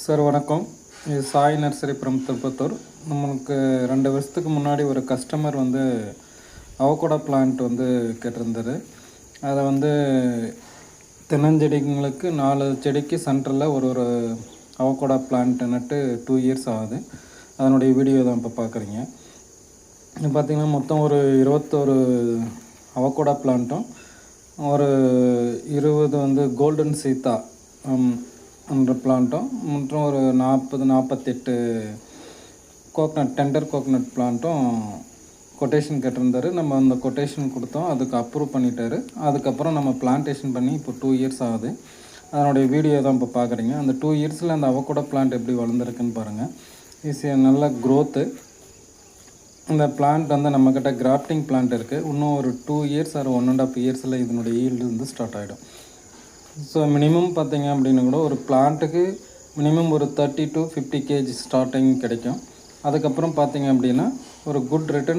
Sir வணக்கம். இது Sai nursery from Tirupattur. நம்மளுக்கு 2 வருஷத்துக்கு முன்னாடி ஒரு கஸ்டமர் அவகோடா பிளான்ட் கேட்டிருந்தார். அதை தென்னஞ்செடிங்களுக்கு 4 செடிக்கு சென்டரில் ஒரு அவகோடா பிளான்ட் நட்டு 2 இயர்ஸ் ஆகுது. அதனுடைய வீடியோ தான் இப்போ பார்க்குறீங்க. இது பார்த்திங்கன்னா மொத்தம் ஒரு 21 அவகோடா பிளான்ட்டும் ஒரு 20 கோல்டன் சீதா என்ற பிளான்ட்டும் மற்றும் ஒரு 48 கோக்னட் டெண்டர் கோக்னட் பிளான்ட்டும் கொட்டேஷன் கேட்டிருந்தார். நம்ம அந்த கொட்டேஷன் கொடுத்தோம், அதுக்கு அப்ரூவ் பண்ணிட்டார். அதுக்கப்புறம் நம்ம பிளான்டேஷன் பண்ணி இப்போ 2 இயர்ஸ் ஆகுது. அதனுடைய வீடியோ தான் இப்போ பார்க்குறீங்க. அந்த 2 இயர்ஸில் அந்த அவகோடா பிளான்ட் எப்படி வளர்ந்துருக்குன்னு பாருங்கள். நல்ல க்ரோத்து. இந்த பிளான்ட் நம்மக்கிட்ட கிராஃப்டிங் பிளான்ட் இருக்குது. இன்னும் ஒரு 2 இயர்ஸ் ஆர் 1.5 இயர்ஸில் இதனுடைய ஈல்டு ஸ்டார்ட் ஆகிடும். ஸோ மினிமம் பார்த்திங்க அப்படின்னா கூட ஒரு பிளான்ட்டுக்கு மினிமம் ஒரு 30 to 50 kg ஸ்டார்டிங் கிடைக்கும். அதுக்கப்புறம் பார்த்திங்க அப்படின்னா ஒரு குட் ரிட்டர்ன்